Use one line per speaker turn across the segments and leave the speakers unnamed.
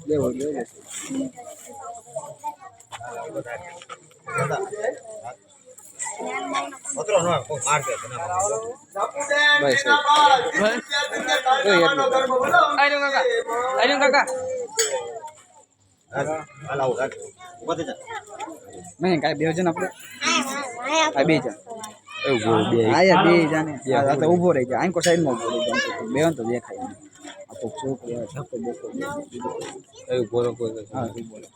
દેવો લે
otro no ko માર દે તને
બસ આઈ કાકા
હાલાવ રાખ ઉભો જા
મેં કાઈ બે જણ આપણે આ બે જણ એવું બે આયા બે જાને આ તો ઊભો રહી જાય આંકો સાઈડ માં ઊભો રહી જાય બે તો દેખાય આ તો છોકરો છકો દેખો એવું બોલો કોઈ હા તું બોલો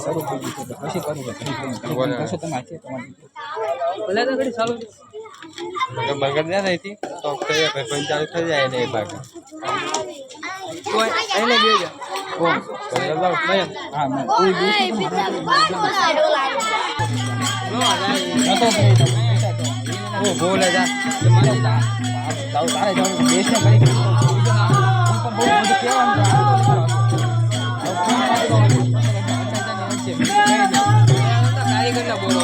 સારું થઈ ગયું તો પછી કરું કરશો તમે આજે તમારી ભલે તો ઘડી ચાલુ બગડ ના નથી તો કોઈ ચાલુ થઈ જાય ને એ બાકી કોઈ એને બે જા ઓ બરાબર મેં હા મેં કોઈ દૂસરી ઓ બોલે જા તમારે તારે જાવ દેશને કરી બહુ બધું કહેવાનું કારીગરના બોલો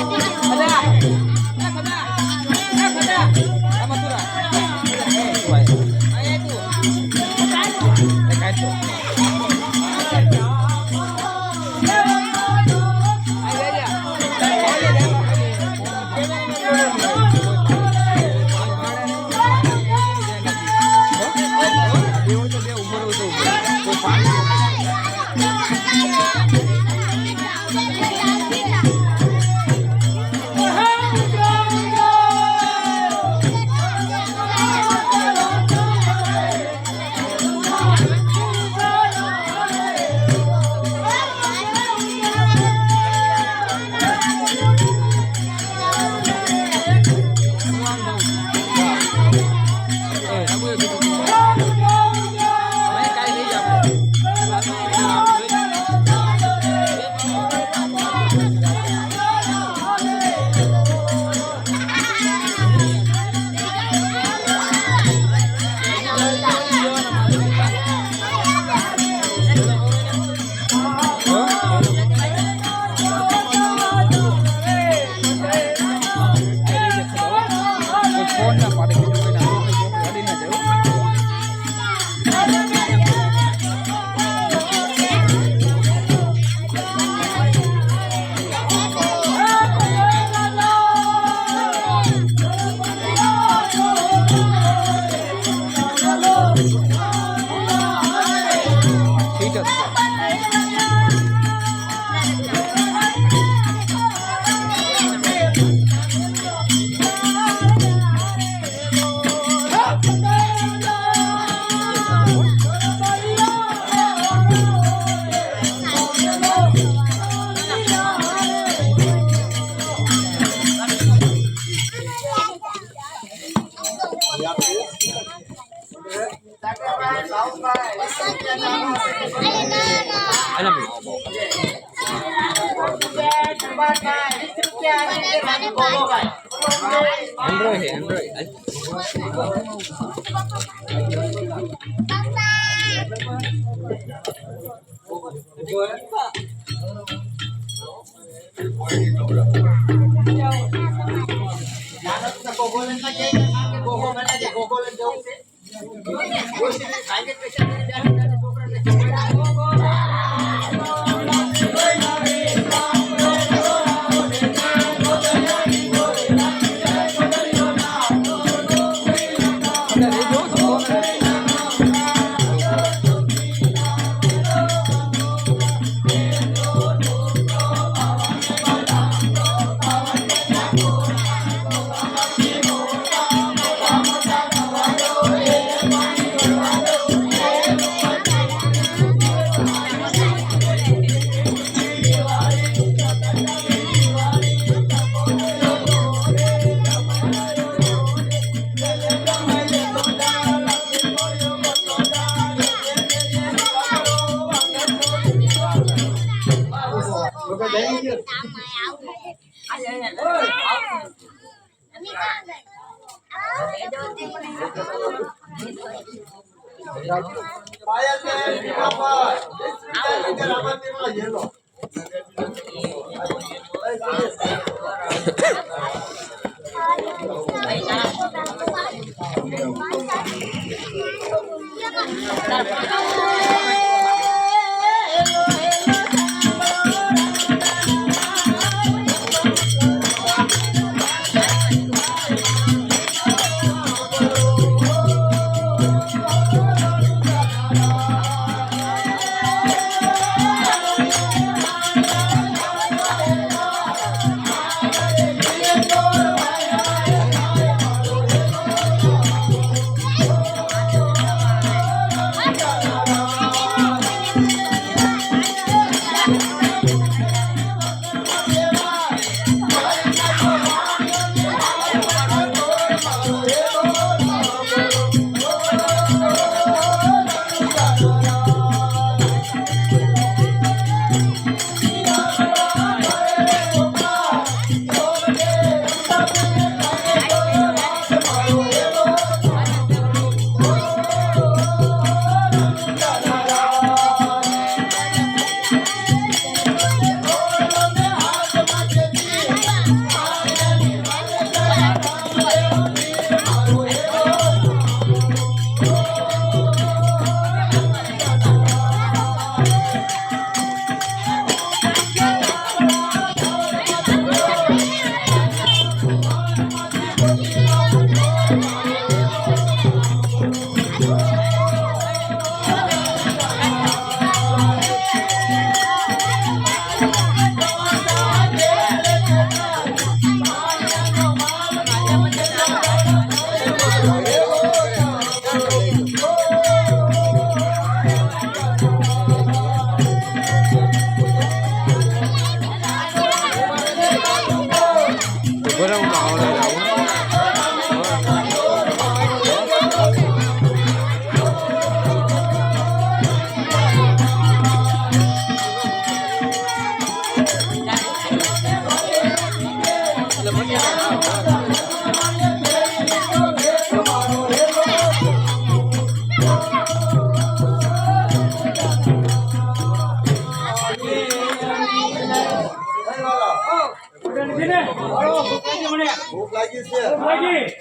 ભૂખ લાગી છે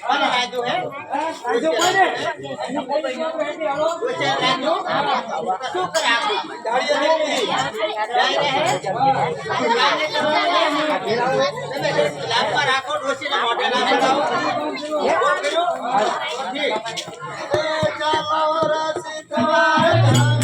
અને રાજો હે રાજો કોને શું કરે આપો ગાડીઓ નીકળી લાભમાં રાખો ડોસીના મોઢે ના બગાવો કોણ કર્યો ચાલો રસી તમારે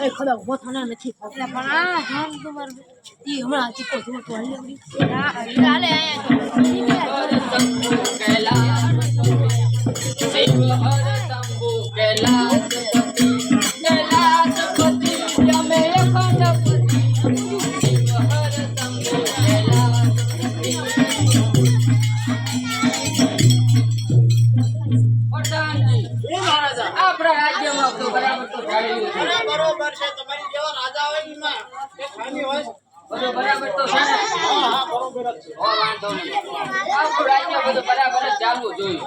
એ ખડા ઉભો થના નથી એટલે પણ આ જાન તમાર ઈ હમણાં ચીકો જો તો હાલે હાલે
આપણા રાજ્યમાં તો બરાબર તો જાળવી છે.
બરોબર છે તમારી જેવા રાજા હોય ને એમાં એક ખામી હોય
બધું બરાબર તો છે ને?
હા બરોબર જ છે
હો, વાંધો નહીં. આપણું રાજ્ય બધું બરાબર જ ચાલવું જોઈએ.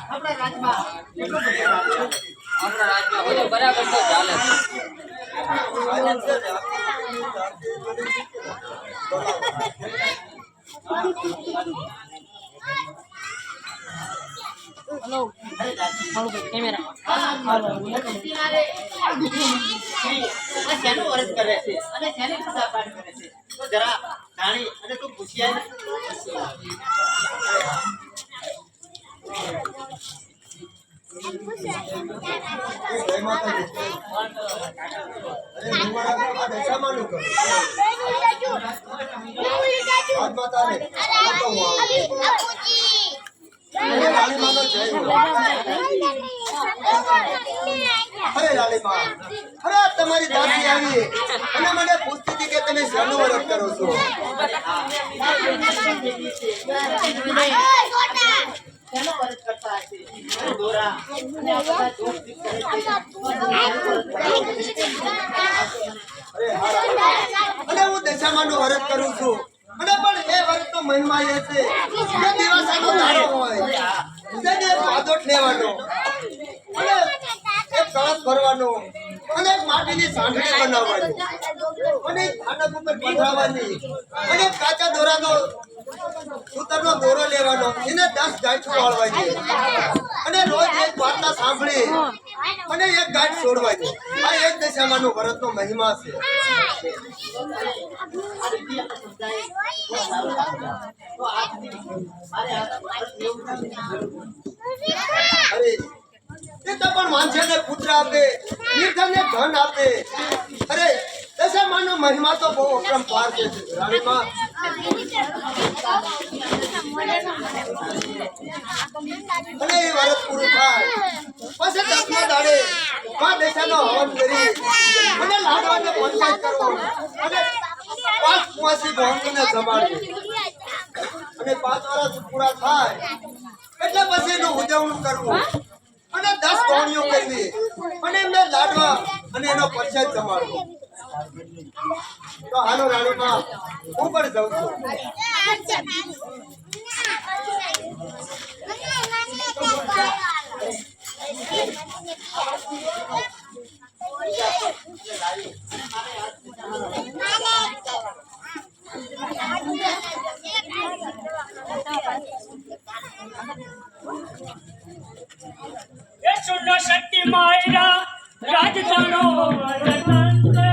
આપણા રાજમાં કેટલું બધું
આપણા રાજ્યમાં બધું બરાબર તો ચાલે છે.
હેલો હાલો ભાઈ કેમેરા હાલો
શેનું વર્ત કરે છે અને શેની પૂજા પાઠ કરે છે તો જરા જાણી અને તું પૂછ્યા
અરે લાલીમા, અરે તમારી દાદી આવી અને મને પૂછતી હતી કે તમે શેનું વ્રત કરો છો?
શેનું વર્ત કરતા હશે દોરા અને આ બધા દોષ દૂર કરે છે
અરે હા, અને હું દશામાનું વ્રત કરું છું અને પણ એ વ્રત તો મહિમા એ છે કે દિવસનો દાડો હોય તેને પાદોટ લેવાનો અને એક કળશ ભરવાનો અને એક માટીની સાંઠળી બનાવવાની અને એક ધાનક ઉપર પધરાવવાની અને એક કાચા દોરાનો સૂતરનો દોરો લેવાનો એને 10 ગાંઠો વાળવાની અને રોજ એક વાર્તા સાંભળી અને એક ગાંઠ છોડવાની. આ એક દશામાનું વ્રતનો મહિમા છે. અરે એ તો પણ માણસને પુત્ર આપે, નિર્ધનને ધન આપે. અરે દશામાનો મહિમા તો બહુ અપરંપાર છે રાણીમાં. અને એ વ્રત પૂરું થાય પછી 10મા દાડે માં દશાનો હવન કરી અને લાડવાનો પંચાયત કરવો અને 5 કુંવાસી ભોંગીને જમાડવું અને 5 વર્ષ પૂરા થાય એટલે પછી એનું ઉજવણું કરવું અને 10 ગોણીઓ કરવી અને એમને લાડવા અને એનો પંચાયત જમાડવો. તો હાલો રાણીમાં હું પણ જાઉં છું.
એ સુનો શક્તિ માયરા રાજધાનો વરતંત્રે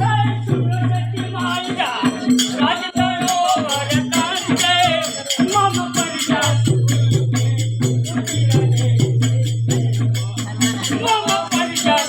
એ સુનો શક્તિ માયરા રાજધાનો વરતંત્રે મમ પરિજા મમ પરિજા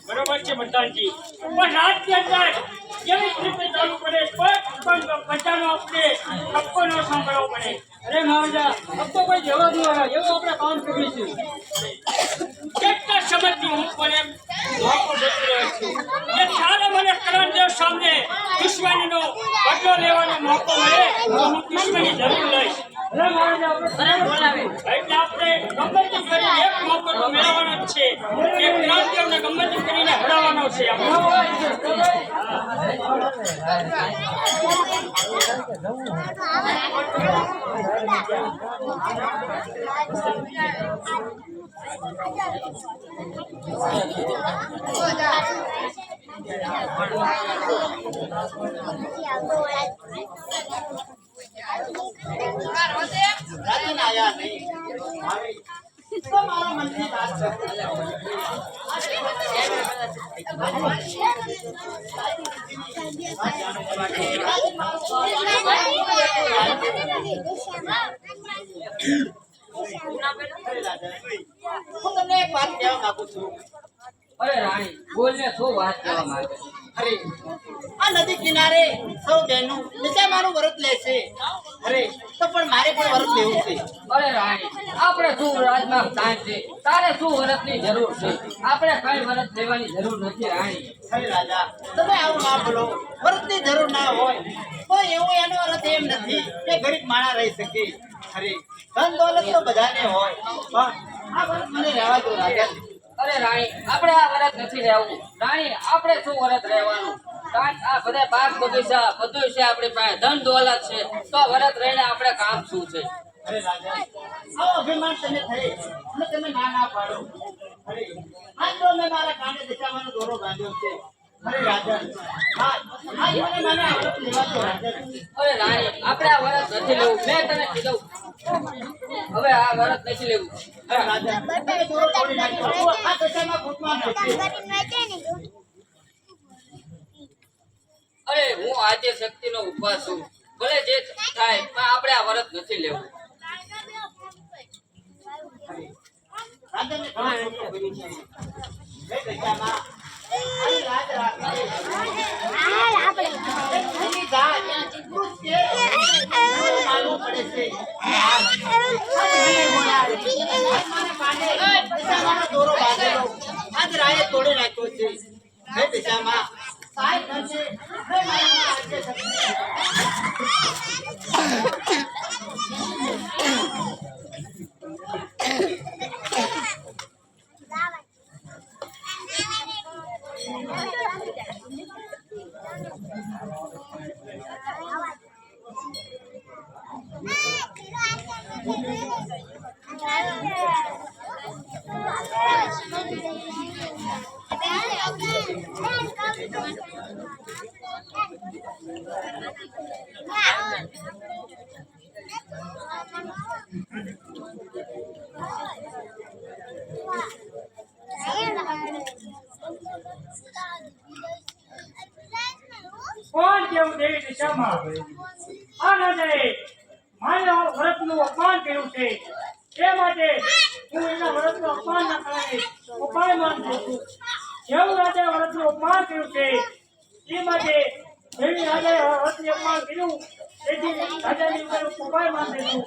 બરોબર છે બધાજી, પણ રાજની અંદર કેવી રીતે ચાલુ પડે પણ બધાનો આપણે હક્કો ન સાંભળવો પડે. અરે મહારાજા, હક્કો કોઈ જવા દો, એવું આપણે કામ કરીશું. કેટલા સમયથી હું પણ એમ મોકો જતો રહ્યો છું કે જ્યારે મને કરણદેવ સામે દુશ્મનીનો બદલો લેવાનો મોકો મળે તો હું દુશ્મની જરૂર લઈશ. અરે મહારાજા, એટલે આપણે ગમે તે કરીને એક મોકો તો મેળવવાનો જ છે કે કરણદેવને ગમે તે કરીને હરાવવાનો છે
રાતના આયા નહીં આવે તો મારા મનની વાત છે. હું તમને એક વાત કહેવા માંગુ છું.
અરે રાણી, બોલ ને, શું વાત કહેવા માંગે?
અરે આ નદી કિનારે સૌ બહેનો નિશામાનું વ્રત લેશે. અરે તો પણ મારે પણ વ્રત લેવું છે.
અરે રાણી, આપણે શું રાજમાં સાંજ છે, તારે શું વરસની જરૂર છે? આપણે કઈ વરસ લેવાની જરૂર નથી રાણી.
અરે રાજા, તમે આવું ના બોલો. વ્રતની જરૂર ના હોય તો એવું એનો અર્થ એમ નથી કે ગરીબ માણસ રહી શકે. અરે ધન દોલત તો બધાને હોય, પણ આ વ્રત મને રહેવા દો રાજા.
અરે રાણી, આપણે આ વરસ નથી રહેવું રાણી. આપણે શું વરસ રહેવાનું? કારણ આ બધા બાગ બગીચા બધું છે આપણી પાસે, ધન દોલત છે, તો વરસ રહીને આપણે કામ શું છે?
અરે રાજા, આવો અભિમાન તમે થઈ અને તમે ના ના પાડો. અરે આજ તો મેં મારા કાંડે દિશામાંનો દોરો બાંધ્યો છે. અરે રાજા, આજ મને મને આ વ્રત લેવા દો રાજા.
અરે રાણી, આપણે આ વરસ નથી લેવું, મેં તને કીધું હવે આ વરસ નથી લેવું.
અરે રાજા, તમે દોરો તોડી નાખ્યો. આ દિશામાં ફૂટમાં નથી.
અરે હું આદ્ય શક્તિનો ઉપવાસ છું, ભલે જે થાય પણ આપણે આ વરસ નથી લેવું.
રાજાને ઘણા લોકો કર્યું છે. હે દિશામાં અરે રાજ રાખે. એની ગાય કૃત છે. માનવું પડે છે. આજ મારા કાંડે દિશામાંનો દોરો બાંધેલો આજ રાયે તોડી નાખ્યો છે. હે દિશામાં સહાય કરશે. હે મારા આદ્ય શક્તિ.
કોણ કેવું દેવી દિશામાં આ રાજાએ મારા વ્રતનું અપમાન કર્યું છે, એ માટે હું એના વ્રતનું અપમાન ન કરે ઉપાય માનું છું. જેવું રાજાએ વ્રતનું અપમાન કર્યું છે એ માટે જેવી રાજાએ વ્રતનું અપમાન કર્યું તેથી રાજાની ઉપર ઉપાય માનું છું.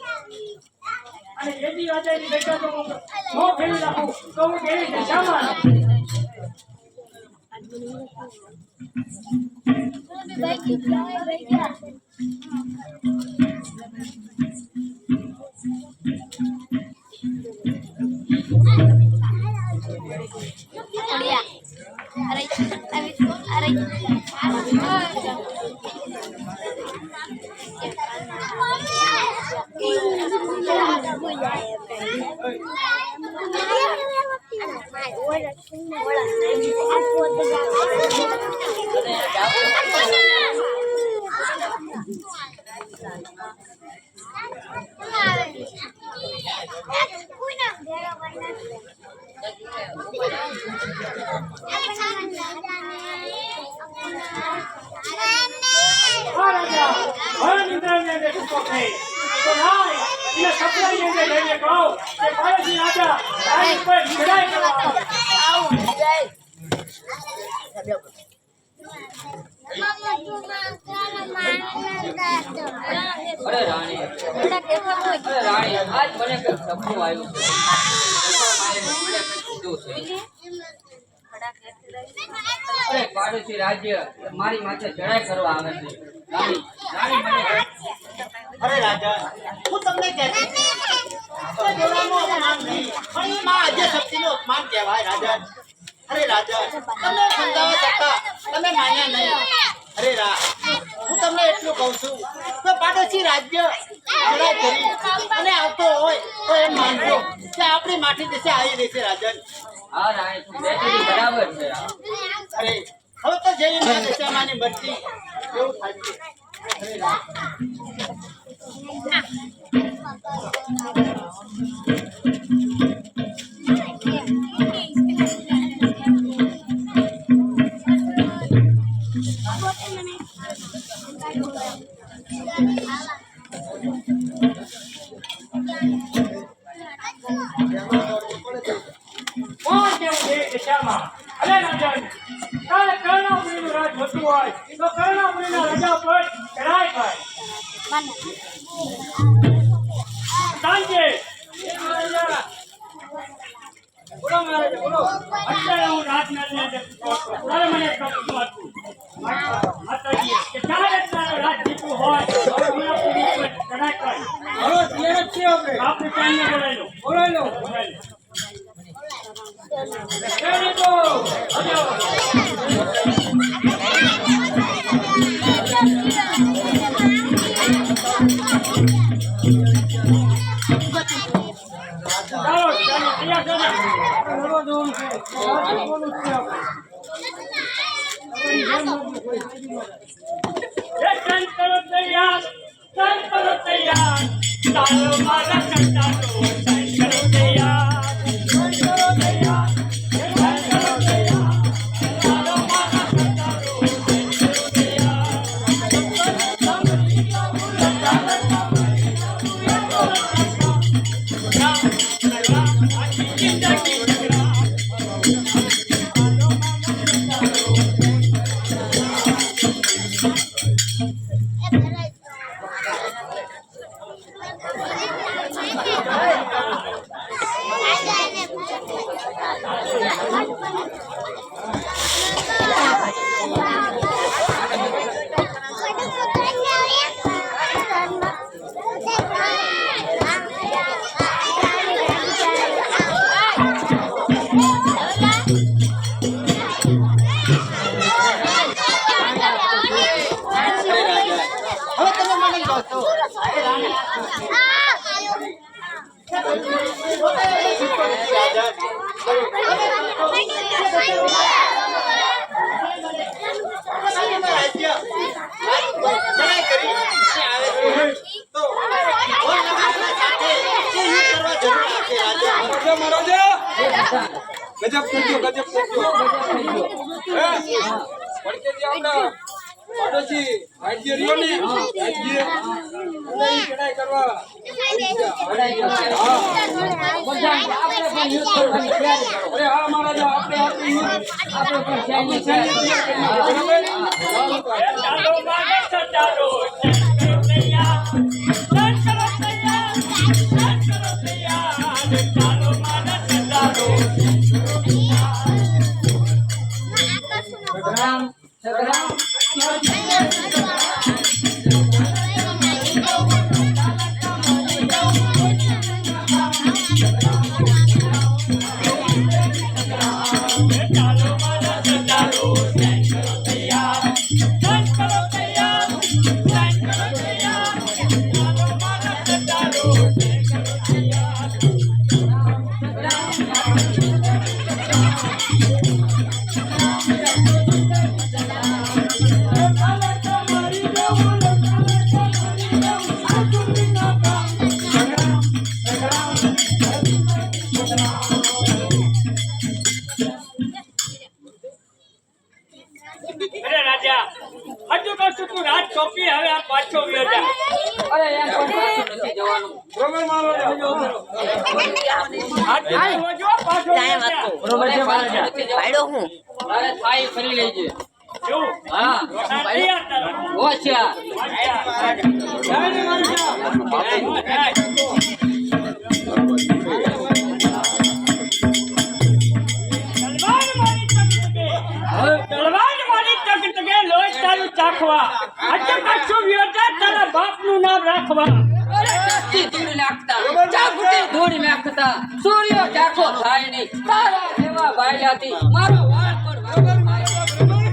અને જેથી રાજાની બેટા તો હું ન ફેરવી નાખું તો હું દેવી દિશામાં
અરે રાણી આજ મને કંઈક સપનું આવ્યું છે. મને કંઈક કીધું છે. અરે પાડોશી રાજ્ય મારી માથે ચડાઈ કરવા આવે છે. રાણી રાણી મને
અરે રાજા હું તમને કહેતી હતી કે દેવાનું અપમાન નહીં પણ એ માં આજે શક્તિનું અપમાન કહેવાય રાજા. અરે રાજા તમને સમજાવવા છતાં તમે માન્યા નહીં. અરે હું તમને એટલું કહું છું કે પાડોશી રાજ્ય લડાઈ કરી અને આવતો હોય તો એમ માનજો કે આપણી માટી દેશે આવી રહેશે રાજન.
હા રાણી તું બેઠેલી બરાબર છે.
અરે હવે તો જેવી માં દશામાની મરજી એવું થાય છે. અરે
કોણ કેવું છે દિશામાં? અરે રાજન તારે કર્ણાપુરીનું રાજ જોતું હોય તો કર્ણાપુરીના રાજા પર ચડાઈ થાય. સાંજે બોલો મહારાજા બોલો. અત્યારે હું રાજનગરની અંદર પહોંચતો. તારે મને એક પ્રશ્ન હતું. માતાજી કે તારે તારે રાજ જીતવું હોય તો કર્ણાપુરી પર ચડાઈ થાય. હવે ત્યારે જ છે આપણે સામે બોલાવી લો. બોલાવી લો. Ready go!
ગજબ કરજો પડકે જે આપણા પાડોશી રાજ્ય રહ્યો ને રાજ્ય લઈ ચડાઈ કરવા અરે હા મહારાજા આપણે આપણી
બરોબર છે મહારાજા.
તારે થાળી ફરી લેજે.
એવું?
હા
તૈયાર તારા.
હોશિયાર.
તારા બાપનું નામ રાખવા.
અરે ચાકી દૂર નાખતા ચાકુથી દૂર નાખતા સૂર્ય ચાકો થાય નહીં. તારા જેવા ભાઈલાથી મારો વાળ પર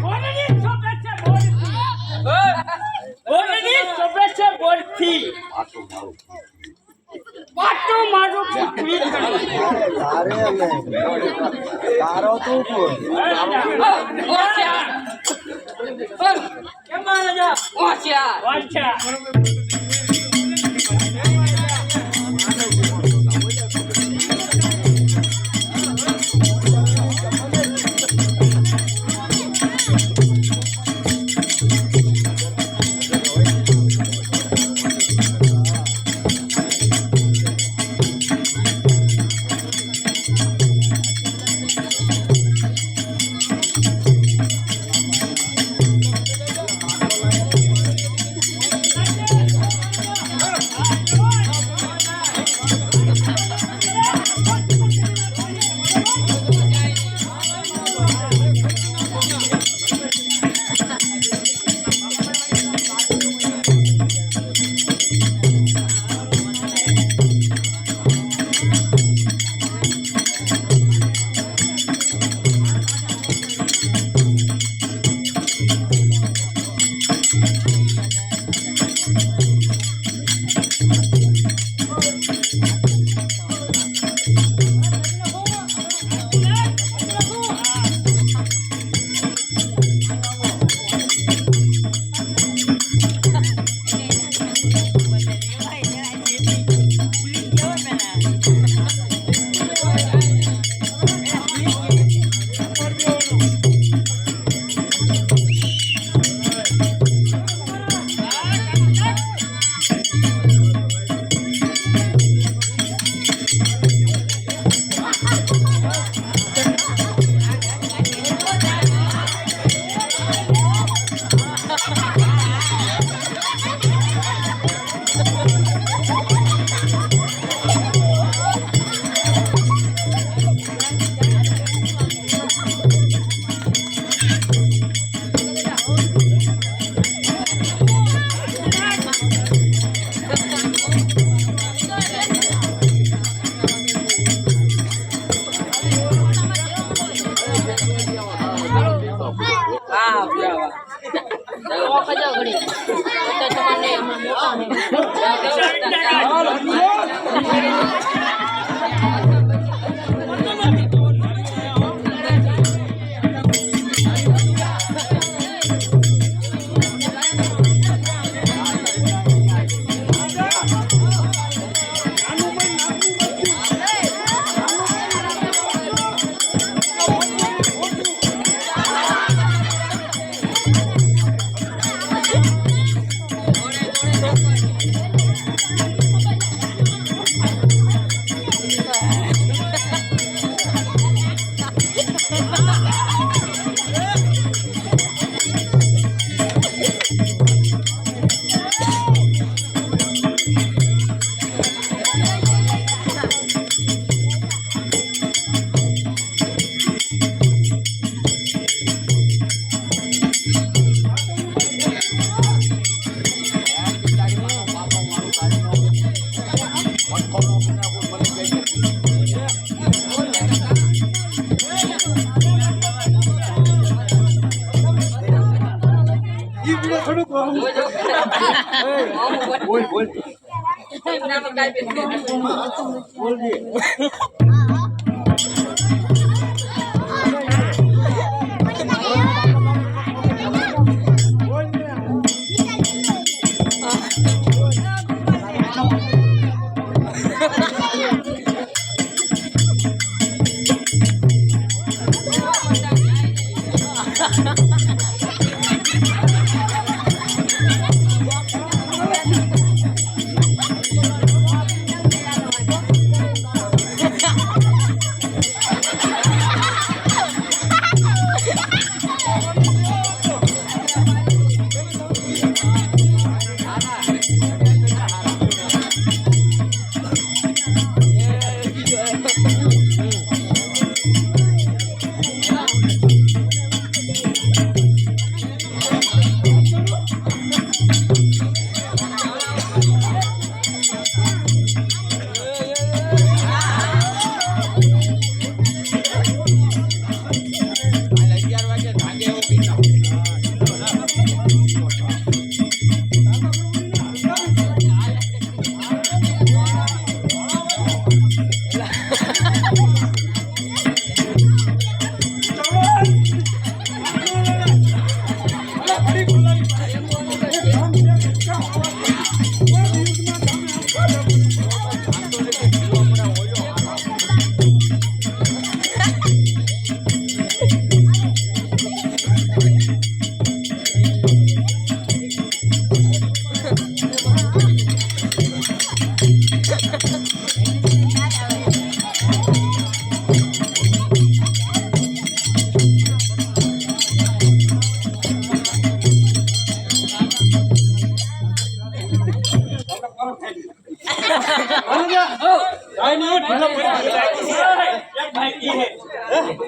બોલની શુભેચ્છા બોલથી. બોલની શુભેચ્છા બોલથી. પાટું મારું પૃથ્વી કરી.
હોશિયાર.
કેમ મહારાજા?
હોશિયાર.
વાંચા. ભાઈ ને ઢીલો પડી ગયો એક ભાઈ છે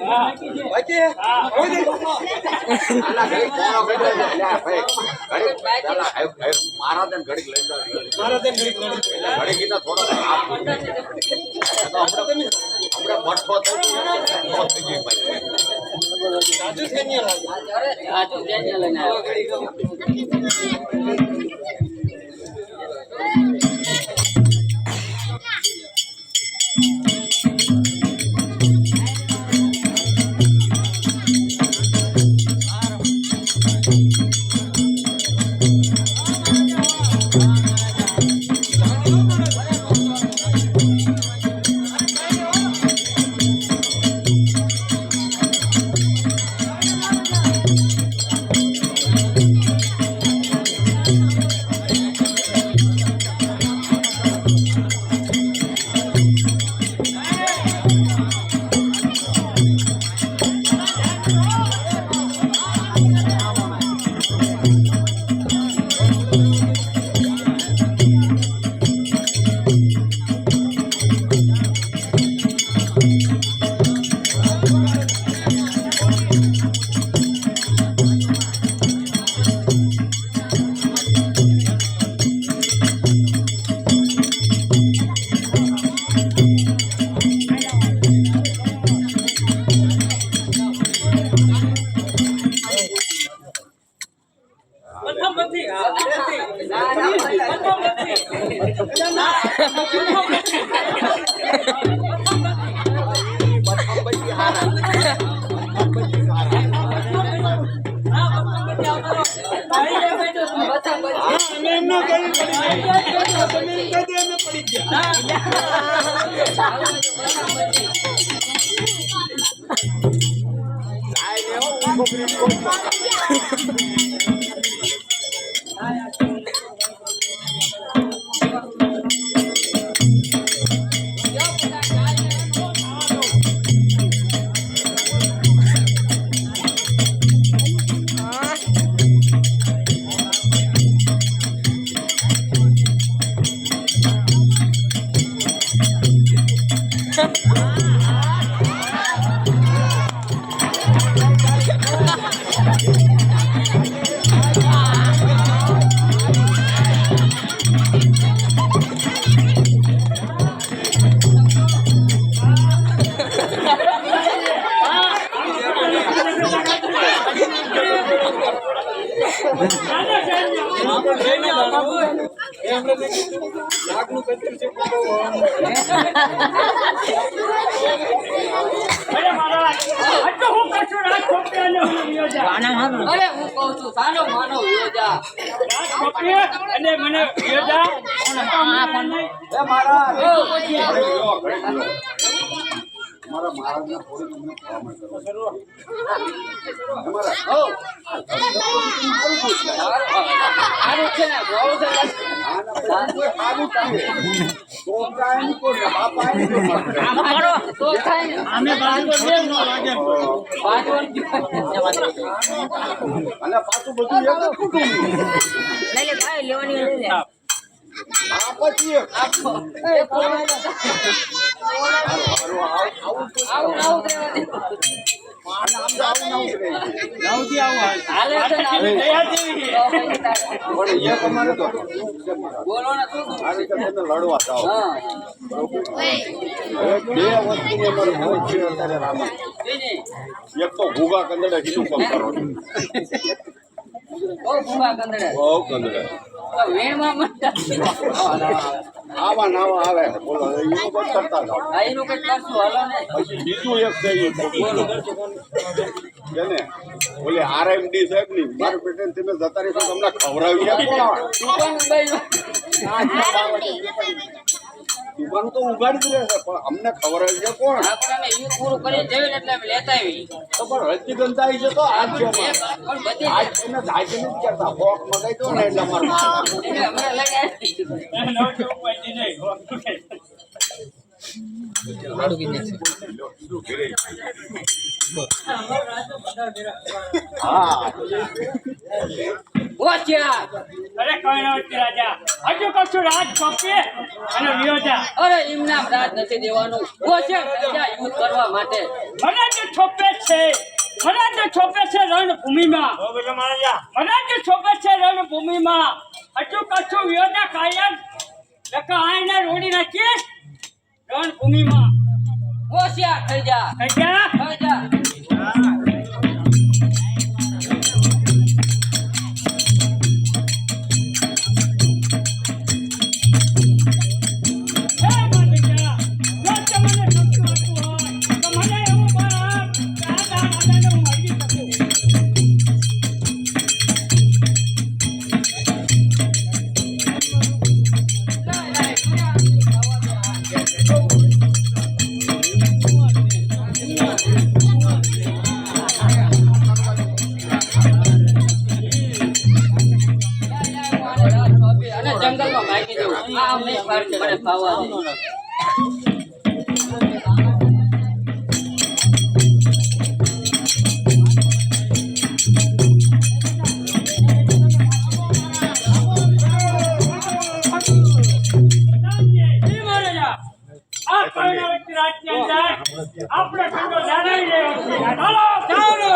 હા
બાકી કોઈ દે
રાજુ જઈને લઈને આવ્યો. અરે હું કહું છું સાનો માનો યોજા
અને મને યોજા
સારું છે ને બોલું છે તો થાય ને
અમે બાજુ
અને પાછું બધું એક જ કુટુંબ
લઈ લે ભાઈ લેવાની લઈ લે
આ પછી એક.
હાલે છે ને
તૈયાર જેવી છે.
પણ એક અમારે તો
બોલો ને શું
આ રીતે તમે લડવા જાઓ.
હા
હવે બે વસ્તુની અમારે બહુ છે અત્યારે રામા.
બીજી
એક તો ભૂગા કંદડા કીધું કામ કરો
બહુ ભૂવા કંદડે
બહુ કંદડા
તો વેણમાં મત
આવા નાવા આવે બોલો એનું કંઈક કરતા જાઓ.
આ એનું કંઈક કરશું હાલો ને
પછી બીજું એક છે એ છે ને ઓલી આરએમડી સાહેબ ની મારું પેટર્ન તમે જતા રહીશો તમને ખવડાવી કોણ
દુકાન ભાઈ
દુકાન તો ઉગાડી જ રહેશે પણ અમને ખવડાવી છે કોણ
આપણે અમે ઈ પૂરું કરી જેવી એટલે અમે લેતા આવી
તો પણ રચી ગંધાઈ છે તો આજ છે અમારે.
પણ બધી
આજ એને જાયકે નથી કરતા હોક મગાઈ દો ને એટલે અમારે
એટલે હમણાં લઈ આવી
હા
ઓછા
અરે કઈ નથી રાજા, હજુ કશું રાજ સોંપીએ અને વિયોજા.
અરે એમના રાજ નથી દેવાનું, હોશિયાર થઈ જા યુદ્ધ કરવા માટે.
મને જે છોપે છે, મને જે છોપે છે રણભૂમિમાં, મને જે છોપે છે રણભૂમિમાં, હજુ કશું વિયોજા કાયમ લકા આઈને રોડી નાખીશ રણભૂમિમાં.
હોશિયાર થઈ જા,
કઈ ગયા
થઈ જા. અને જંગલમાં ભાગી જવું આ અમને મને ફાવવા દે.
આપણે ઠંડો જાણાઈ રહ્યો છે. ચાલો ચાલો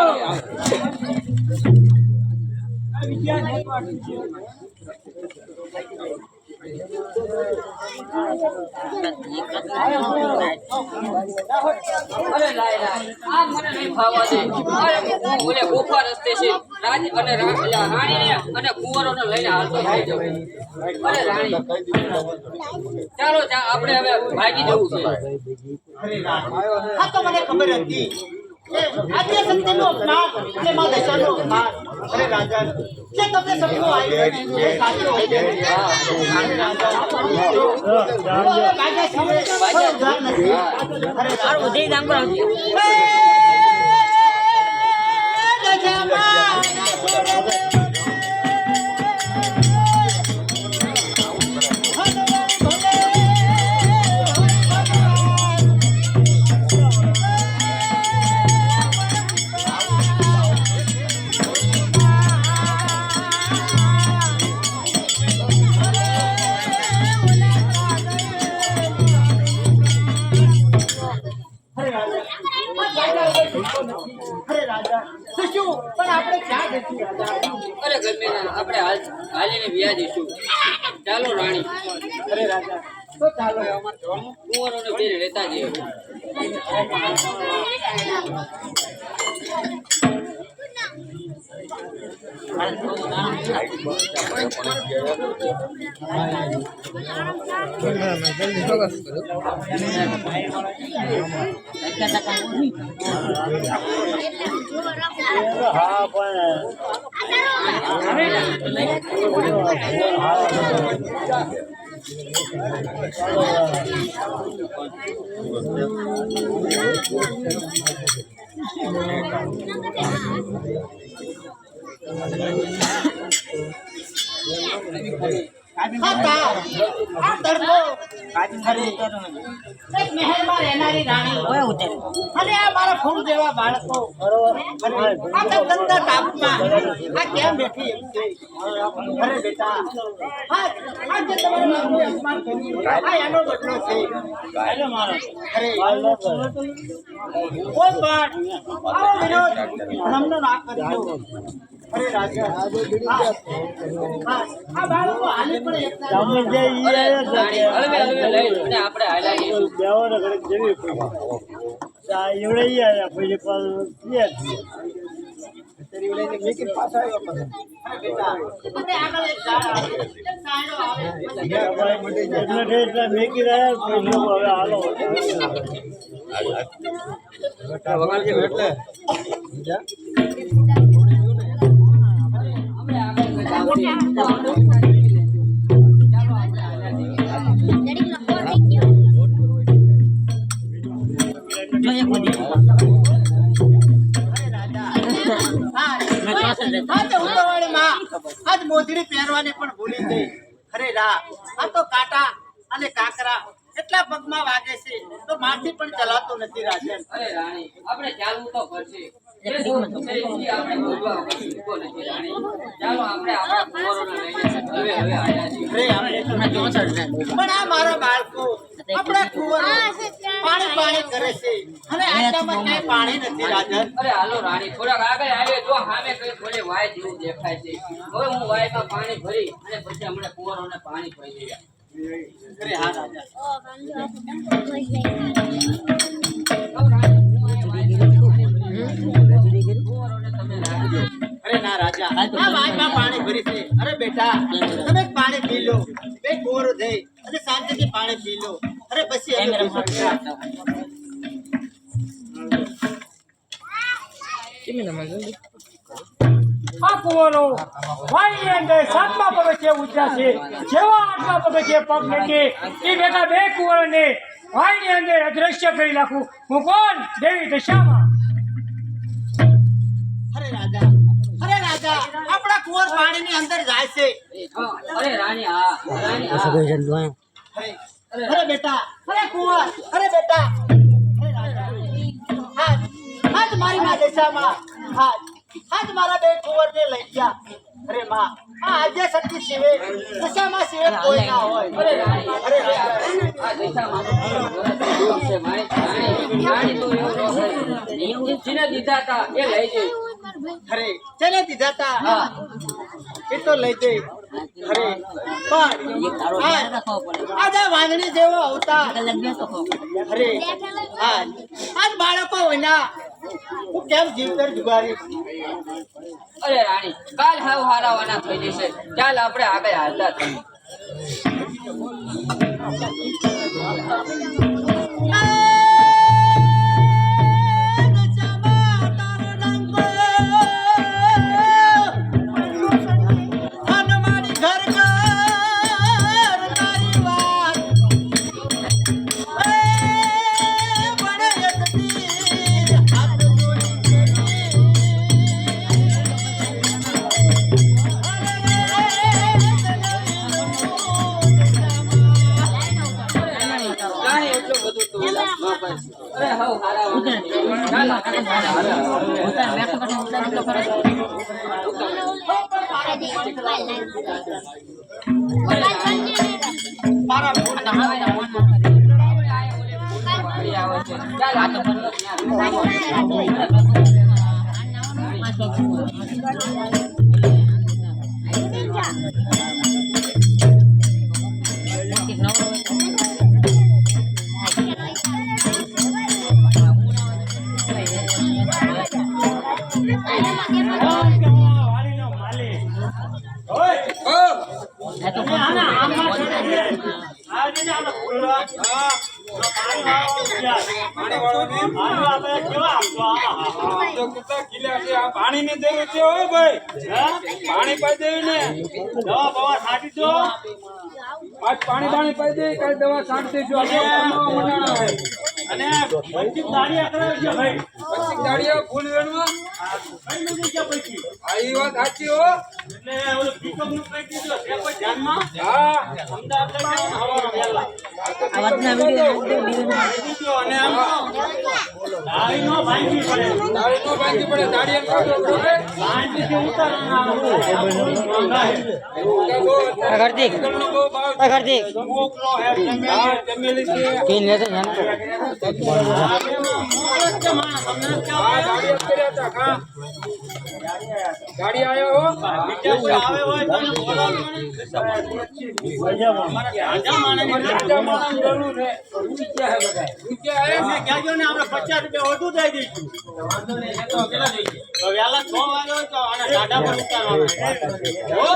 અરે લાય લાય આ મને નહીં ફાવવા દે. અરે હું ઓલે ગુફા રસ્તે છે રાજ અને રાણીને અને કુંવરોને લઈને હાલતો થઈ જાઉં. અરે રાણી ચાલો આપણે હવે ભાગી જવું છે.
આ તો મને ખબર હતી કે આદ્ય શક્તિનો અપમાન અને મા દશાનો અપમાન. અરે રાજા, જે તમને સપનું આવ્યું એ સાચું હતું. રાજા સામે કોઈ ઉધાર નથી. અરે રાજા,
અરે ગમે ના આપણે હાલીને વ્યા જઈશું. ચાલો રાણી.
અરે રાજા, તો ચાલો
કુંવરોને બેને લેતા જઈએ.
એક મહેલમાં રહેનારી રાણી અને આ મારા ફૂલ જેવા બાળકો આ ગંદા તાપમાં આ કેમ બેઠી એમ છે? અરે બેટા, આ જે તમારું નામનું અપમાન કર્યું આ એનો બદલો છે. અરે મારા, અરે કોઈ પણ આવો વિરોધ હમણાં ના કરજો. અરે રાજા, આ બાળકો હાલી પણ એકતા નથી.
અરે રાણી હળવે હળવે લઈ અને આપણે હાલ્યા જઈશું.
અને આગળ એક ઝાડ આવે, એક સાયડો આવે.
આપણે આગળ ગામથી ચાલો આપણે હાલ્યા જઈએ.
આજ મોજડી પહેરવાની પણ ભૂલી ગઈ. અરે રા, આ તો કાંટા અને કાંકરા એટલા પગમાં વાગે છે તો મારથી પણ ચલાતો નથી રાજન.
અરે રાણી આપણે ચાલવું તો પડશે. આપણે બોલવા મૂકો નથી રાણી. ચાલો આપણે આપણા કુંવરોને લઈને હવે આયા છીએ.
અરે આપણે પણ આ મારા બાળકો આપણા કુંવરો પાણી કરે છે અને આટલામાં ક્યાંય પાણી નથી રાજન.
અરે હાલો રાણી, થોડાક આગળ આવે તો સામે કઈ થોડે વાય જેવું દેખાય છે. હવે હું વાયમાં પાણી ભરી અને પછી હમણાં કુંવરોને પાણી પી દેવા.
અરે હા રાજા. અરે ના રાજા, આ વાયમાં પાણી ભરી છે. અરે બેટા તમે પાણી પી લો, બે કુંવરો થઈ અને શાંતિથી પાણી પી લો. અરે પછી અમે
આ કુંવરો વાઈની અંદર 7મા પગથિયે ઉતર્યા છે. જેવા 8મા પગથિયે પગ મૂકે એ બેટા બે કુંવરોને વાઈની અંદર અદ્રશ્ય કરી નાખું. હું કોણ? દેવી દશામાં.
અરે રાજા, અરે રાજા, આપણા કુંવર પાણીની અંદર જાય છે.
અરે રાણી હા, રાણી હા.
અરે બેટા, અરે કુંવર, અરે બેટા. અરે રાજા, આજ મારી માં દશામાં આજ મારા બે કુંવરને લઈ ગયા. અરે માં, આ આજે શક્તિ સિવે દશામાં સિવે કોઈ ના હોય.
અરે રાણી,
અરે રાજા,
આ દશામાં છે મારી રાણી. રાણી તો એવું ન કરે. જેને દીધા હતા એ લઈ જઈ.
અરે ચલે દીધા તા એ તો લઈ જઈ. અરે પણ આજે વાંદણી જેવો અવતાર. અરે આજ બાળકો વિના હું કેમ જીવતર જુગારી.
અરે રાણી, કાલ હાવ હારાવાના થઈ જશે. ચાલ આપણે આગળ હાલતા થઈએ. રાણી એટલું બધું તો ન પાડશે. અરે હાવ હારાવાના થઈ જશે. ચાલ આપણે
વાલીનો માલિક. ઓય આના આમાં આ જે આનો ફૂલડા હા પાણી વાળો કેવા આપતો
પાણીની જરૂર છે હો ભાઈ. પાણી પાઈ દેવી ને
દવા બવા છાંટી દો.
આજ પાણી પાઈ દે, કાલ દવા છાંટી દેજો.
અને 25 દાડિયા કરાવી છે ભાઈ.
25 દાડિયા ફૂલ વેણવા.
કઈ નથી કે પછી
આ ઈ વાત સાચી હો.
એટલે ઓલું પિકઅપ નું કઈ દીધું છે કોઈ ધ્યાનમાં.
હા
અમદાવાદ લઈ જાઓ ને હવારો વહેલા. દીધું અને આમ દાડી નો ભાંગી પડે.
દાડી નો બાકી પડે, દાડિયા કાઢો બરોબર.
શાંતિથી ઉતારવાના. મોકલો હે તમે.
જમેલી છે. ગાડી આવ્યો હો.
બીજા કોઈ આવે હોય તો બોલાવો ને. અમારા રાજા માણસની રાજા માણસની જરૂર છે. રૂપિયા હે બધા.
રૂપિયા આવ્યા.
એમને કહેજો ને આપણે 50 રૂપિયા વધુ દઈ દઈશું. વાંધો નહીં, એ તો કેટલા દઈએ? તો વહેલા 6 વાગે હોય તો આને ગાડા પર ઉતારવાના. હો?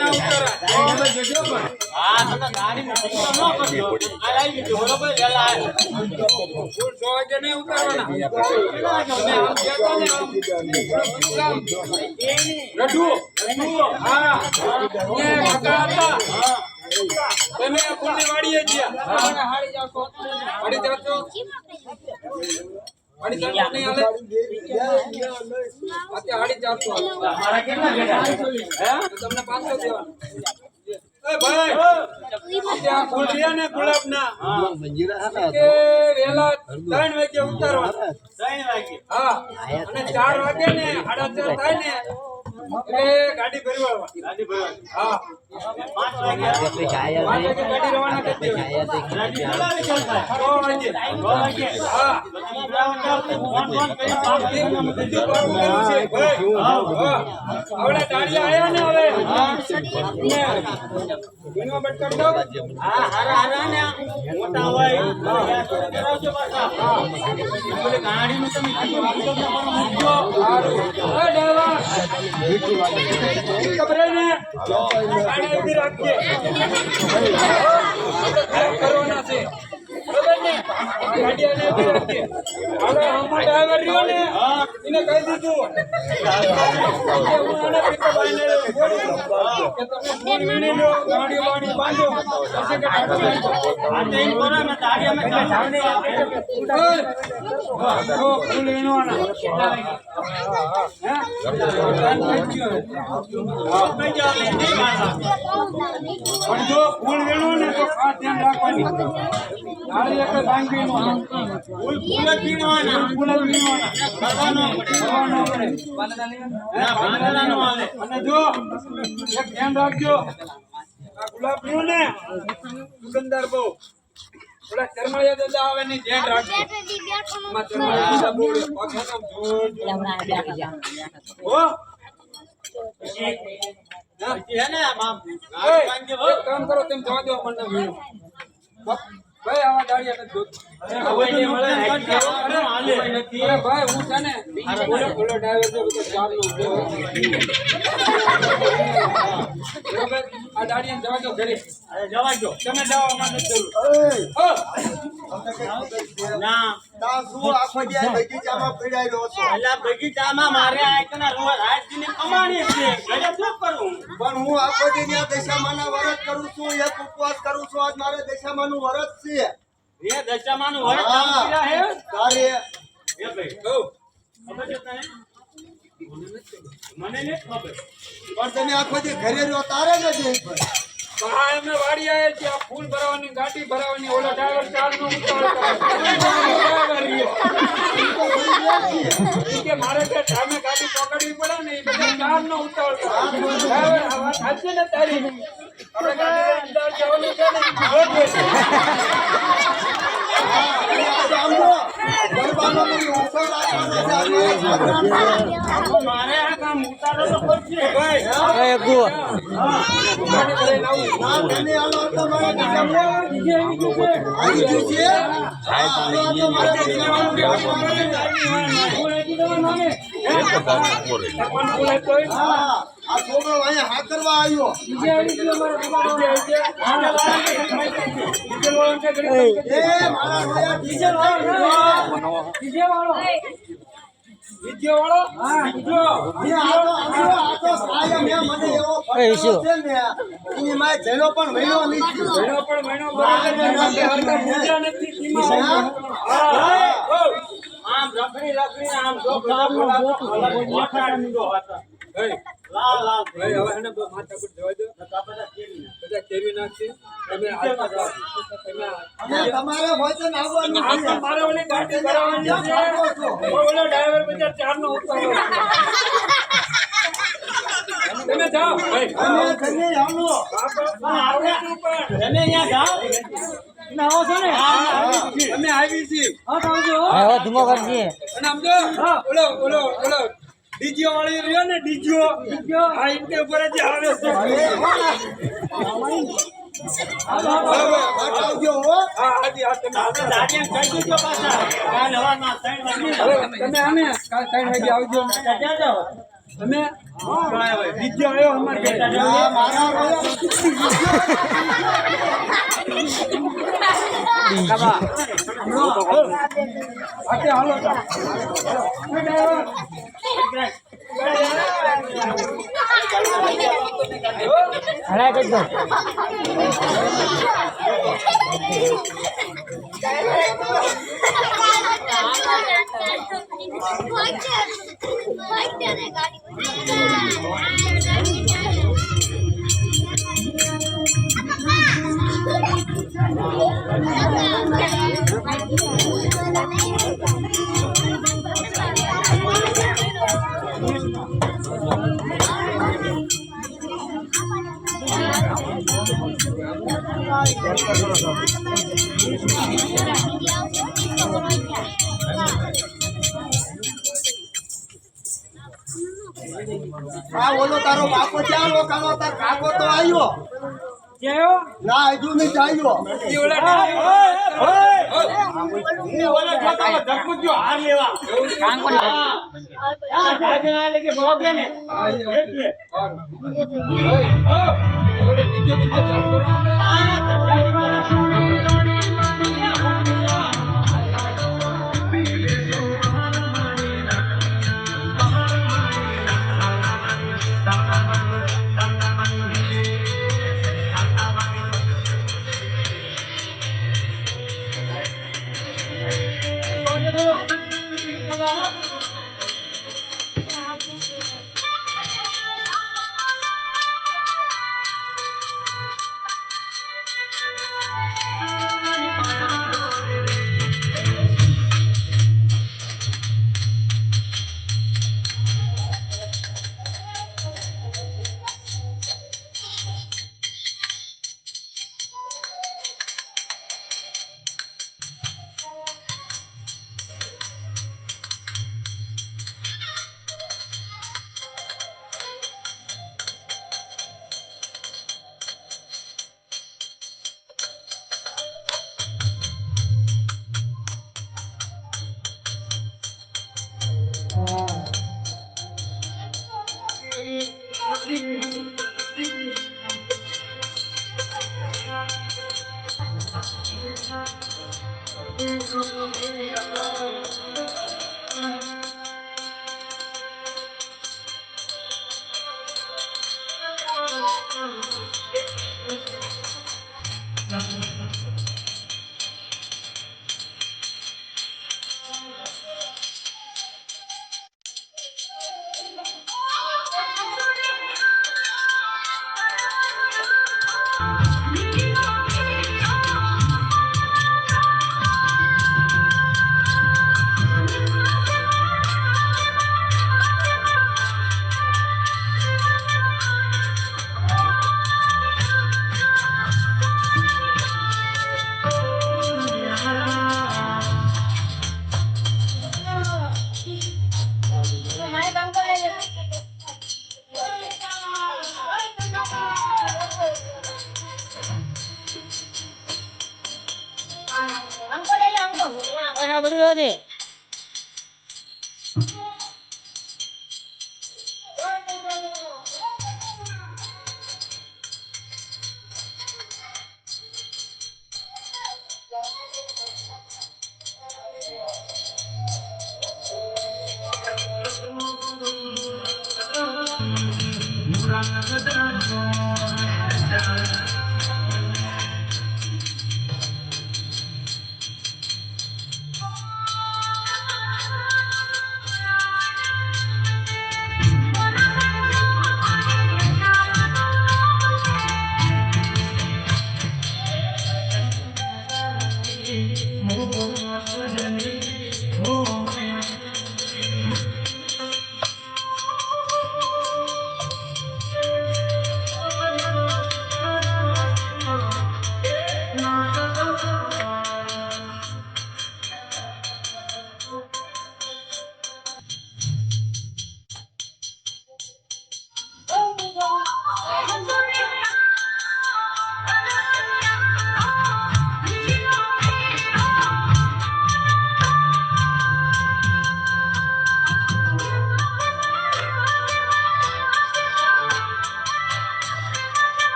ના ઉતારા જજો પણ.
હા, તમે ગાડીની ચિંતા ન કરજો. આ લઈ લીધું, બરોબર? વહેલા આવ્યા.
ફૂલ 6 વાગે નહીં ઉતારવાના. તમે આમ કહેતા ને આમ. શું કામ? રઢુ. હા ત્યાં કાકા હતા. તમે ફૂલની વાડીએ ગયા. હાડી જાવ છો. હાડી જાવ છો. હાડી જાવ નહીં હાલે. અત્યારે હાડી જાવ છો.
મારા કેટલા બેટા?
હે? તો તમને 500 દેવાના. એ ભાઈ ત્યાં ફૂલ રહ્યા ને ગુલાબના કે વેલા 3 વાગે ઉતારવા
3 વાગે
હા અને 4 વાગે ને 4:30 થાય ને એટલે ગાડી ભરી વાળવા
ગાડી ભરવા
હા
5 વાગે
5 વાગે ગાડી રવાના કરી દેવાની
ગાડી કેટલા વાગે ચાલતા
6 વાગે
હા
હા
ફોન કરી કામ
બીજું કામ કરવું છે ભાઈ હા આવડે ડાળિયા આયા ને હવે ગુણવા બટ કર દો
હા હારા ને મોટા હોય કરાવજો પાછા બોલે ગાડીનું તમે કીધું મૂકજો
સારું એ ડ્રાઈવર ખબરે ને ગાડી ઉભી રાખજે આપણે ખરાબ કરવાના છે બરાબર ને ગાડી આને ઉભી રાખજે હવે હમણાં ડ્રાઈવર રહ્યો ને એને કહી દીધું કે હું આને પિકઅપ આવીને બોલું કે તમે ફોન વીણી લો ગાડી વાડી બાંધો પછી કે
આ તેલ કોના મે તાડી અમે ચાલને આપે
ફૂલ વીણવાના
કઈ જાવ નહીં મારવા
પણ જો ફૂલ વીણો ને તો ખાસ ધ્યાન રાખવાની ગાડી એક ભાંગીનો
ફૂલ જ પીણવાના
ફૂલ જ વીણવાના
કરવાનો
કરવાનો પડે
ના બાંધવાનો આવે
અને જો એક ધ્યાન રાખજો આ ગુલાબ રહ્યું ને દુકાનદાર બહુ થોડા ચરમળિયા દાદા આવે ને ધ્યાન રાખજો એમાં ચરમળિયા દાદા બહુ પગમાં જોજો હો
હે ને મામ
એક કામ કરો તેમ જવા દો મને વીણો ભાઈ આવા દાડિયા નથી જોતો અરે ભાઈ હું છે ને ઓલો ડ્રાઈવર છે બધો ચાર નો બરોબર આ દાડિયા જવા દો ઘરે
જવા દો
તમે જાઓ અમારે નથી જરૂર
ના
તા શું આખો દી આ બગીચામાં પીડાયેલો છો
અલા બગીચામાં મારે આયકના રોજ આજની કમાણી છે ઘરે શું કરું
પણ હું આખો દી આ દશામાના વ્રત કરું છું એક ઉપવાસ કરું છું આજ મારે દશામાનું વ્રત છે
એ દશામાનું હોય
હા.
કામ કર્યા હે
તારે
એ ભાઈ
કહું
ખબર છે તને મને નથી ખબર
પણ તમે આખો દી ઘરે રહ્યો તારે નથી ખબર.
હા એમને વાડી આવે છે આ ફૂલ ભરાવાની ગાડી ભરાવાની ઓલા ડ્રાઈવર ચાર નો ઉતાવળ કરે કે મારે જે ટાઈમે ગાડી પકડવી પડે ને એ બધા ચાર નો ઉતાવળ કરે ડ્રાઈવર આ વાત સાચી ને તારી આપણે ગાડી અંદર જવાનું છે ને
સાંભળો, ગરબાનો કોઈ ઓછો રાખવાનો છે.
મારે આ કામ ઉતારો તો પડશે
ભાઈ
ના, તમે હાલો તો મારે દશામાં આવી ગયું છે. હા, હાલો તો મારે દશામાનું હા, આ છોકરો અહીંયા હાકરવા આવ્યો. એ મારા રોયા ડીઝલ એ આ તો સાહેબ મેં મને એવો ફટકો છે ને એની માએ જેનો પણ વહેલો નથી.
આમ રખડી રખડી આમ જો મોટા નીડો હતા લાલ લાલ
ભાઈ હવે એને બહુ માથાકૂટ જવા દો બધા કેરી નાખશે તમે
અને તમારે હોય તો આવવાનું છે.
મારે ઓલી ગાડી ભરાવાની છે ઓલો ડ્રાઈવર બધા ચાર નો ઉતારો તમે જાઓ ભાઈ
તમે હાલો.
તમે અહીંયા જાઓ
આવો છો ને અમે આવી છીએ અને આમ જો ઓલો ઓલો ઓલો ડીજીઓ વાળી રહ્યો ને ડીજીઓ આ ઇન્ટે ઉપર જ આવે છે
બતાવજો હો.
હા હાજી હા તમે
દાડિયા કહી દીધો પાછા કાલ હવાના 3 વાગે
હવે તમે આને કાલ 3 વાગે આવજો
ક્યાં જાઓ
તમે ડીજીઓ આવ્યો અમારે ઘરે
આ મારા રોયા
આતે હાલો
ગાડી
આ ઓલો તારો બાપો ક્યાં રોકાણો તાર કાકો તો આવ્યો ના હજુ નહીં આવ્યો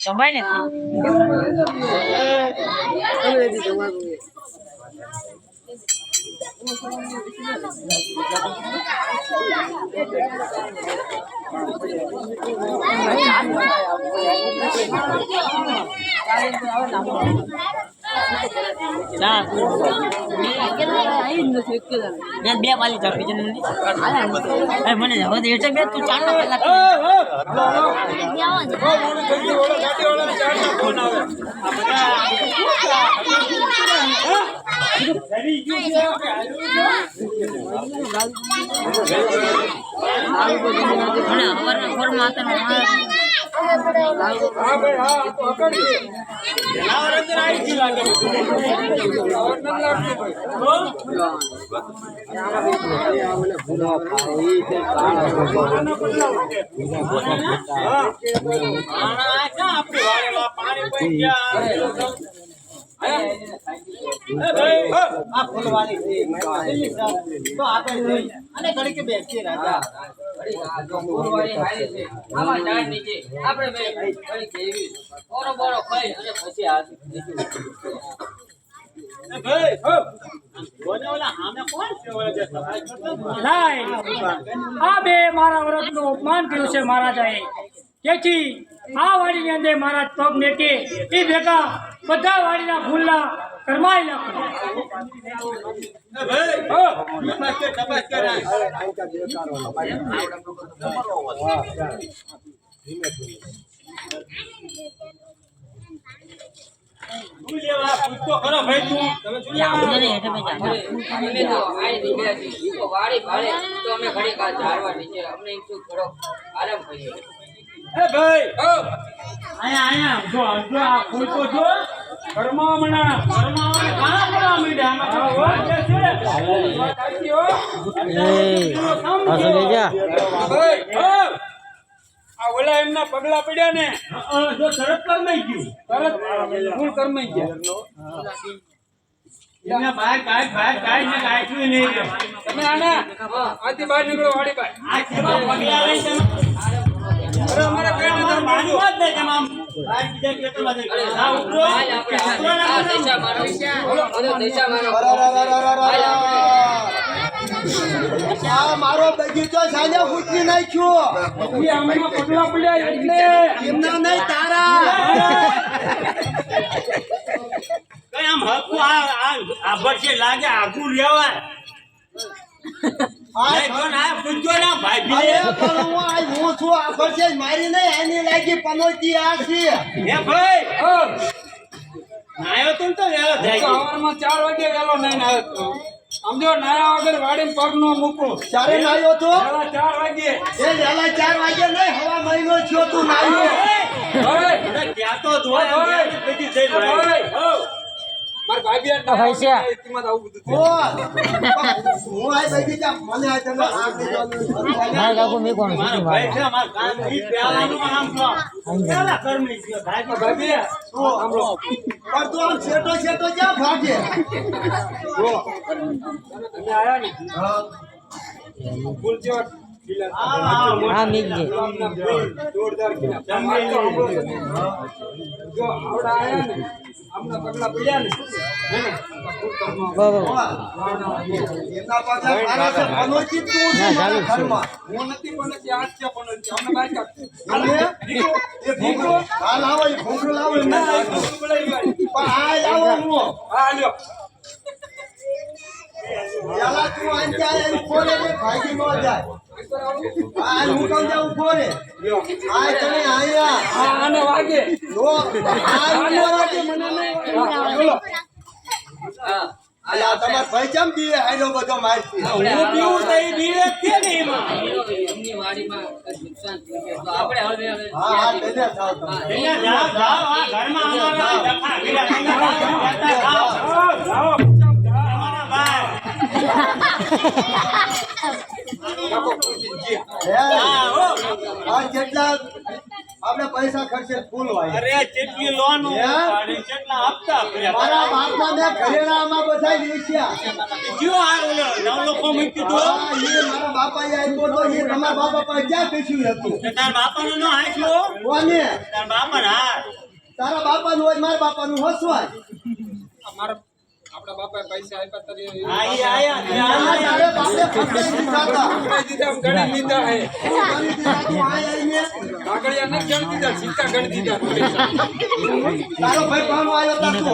સંભાળ ને બે પાલી ચાપી છે મને જવા દે એટલે બે તું 4 કલાક
આ બે મારા વ્રતનું અપમાન કર્યું છે મહારાજાએ તેથી આ વાડીની અંદર મારા પગ મેકે એ ભેગા બધા વાડીના ફૂલના કરમાઈ નાખો ઓલા એમના પગલા પડ્યા ને જો તરત કરમાઈ ગયું તરત ફૂલ કરમાઈ ગયા બહાર કાઢ ને કાઢ્યું નહીં તમે આના આથી બહાર નીકળો વાડી બહાર આ કેવા પગલા લઈ તમે અરે અમારા પેટ અંદર માનું વાત નહીં તમામ બહાર બીજા ખેતરમાં જઈ આ ઉતરો આ દિશા મારો બોલો દિશા મારો
આ મારો બગીચો સાજા ફૂટવી નાખ્યો
એ આમાં પગલા પડ્યા એટલે
એમના નહીં તારા
કઈ આમ હકુ આ બરસે લાગે આગુ રેવાય
હું છું આ વર્ષે મારી નહીં એની લાગી પનોતી આ છે
હે ભાઈ નાયો તો વેલો થાય સવારમાં 4 વાગે વેલો નહીં નાયો તો સમજો નાયા વગર વાડીને પગ નો મૂકો
ચારે નાયો તો
વેલા 4 વાગે
એ વેલા 4 વાગે નહીં હવા મહિનો થયો તું નાયો
ત્યાં તો ધોય બધી જઈ ભાઈ માર ભાઈ આ તીમાં આવું બધું
હું આ બગીચા મને આ તને
ના કાકુ મે કોણ
મારો ભાઈ છે માર કામ ઈ પેલાનું નામ તો પેલા કર્મી છે ભાઈ ભાઈ સાંભળો
પણ તું આમ છેટો ક્યાં ભાગે
તમે આયા ને
હા
ફૂલ ચોટ
હા મીજે
જોરદાર કિલા જો આવડા આયા ને આમના પગલા પડ્યા ને
બરાબર
એના પાછળ તારા છે પનોતી તું છે મારા ઘરમાં
હું નથી પણ આ છે પણ અમને બહાર કાઢ
એ ભૂંગળો હા લાવો એ ભૂંગળો લાવો એમને પણ આ લાવો હું
હા લ્યો
પેલા તું આન જાય એની ફોને ને ભાગી ન જાય આ હું કામ જાઉં ફોને આ તમે આયા
હા આને વાગે
જો આ મને વાગે મને નહીં બોલો
હા
આ તમાર ભાઈ કેમ દીવે આનો બધો મારતી
હું પીવું તો એ દીવે કે ને એમાં
એમની વાડીમાં નુકસાન થયું છે તો આપણે હવે
હા હા તેને જાવ તમે
જાઓ આ ઘરમાં અમારા ડખા ગીરા જાઓ અમારા ભાઈ
આ કેટલા આ આપણે પૈસા ખર્ચે ફૂલ હોય
અરે કેટલી લોન કેટલા હપ્તા ભર્યા
મારા બાપના મેં ઘરેણામાં બધા વેચ્યા
કયો આ ઓલો નવલો મૂકી દો
હા, એ મારા બાપા આપ્યો તો એ તમારા બાપા પાસે ક્યાં કશું હતું
તાર બાપાનું નો હાંચ્યો
કોને
તાર બાપા હા
તારા બાપાનું હોય મારા બાપાનું હસવાય
આપણા બાપાએ પૈસા આપ્યા તરી
આયા
તારે બાપે ફસાઈ દીધા હતા.
દીધા ગણી લીધા હે
ગણી દીધા તું આય આઈને.
કાગળિયા ન ગણી દીધા સિક્કા ગણી દીધા
તારો ભાઈ પાનો આવ્યો તા તું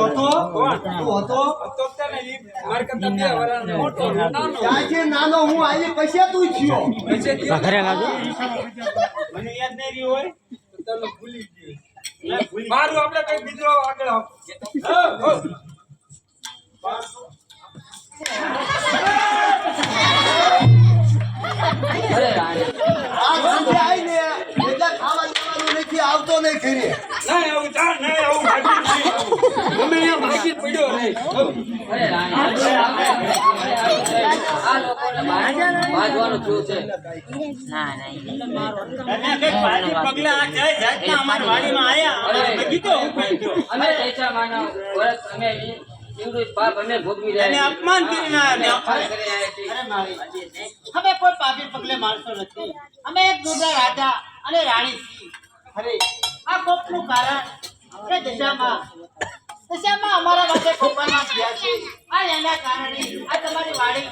હતો
તો તને માર કરતા 2 વર્ષ મોટો નાનો
ત્યાંથી નાનો હું આવી પછી તું થયો
પૈસે દીધા
મને યાદ નહીં રહ્યું હોય
તને ભૂલી ગયો મારું આપણે કઈ બીજો આગળ આપ
અરે રાણી
આ સાંજે આવીને એટલે ખાવા દેવાનું નથી આવતો નહીં ઘરે
નહીં આવું ચાલ નહીં આવું ભાગી ગમે ત્યાં ભાગી પડ્યો રે
અરે રાણી આ લોકોને બાંધવાનું થયું છે
અને કઈક ભાજી પગલા આ જાય જાતના અમારી વાડીમાં આયા અમે કીધું ઉપાય ગયો
અમે પૈસા માનવ વરસ અમે ઇંગ્લિશ પાપ અમે ભોગવી
એને
રહ્યા
અપમાન કરીને આયા
અપમાન કરી રહ્યા છીએ.
અરે મારી અમે કોઈ પાપી પગલે માણસો નથી અમે એક દુર્ગા રાજા અને રાણી છીએ અરે આ કોપનું કારણ કે દશામાં અમારા માટે કોપામાં થયા છે આ એના કારણે આ તમારી વાડી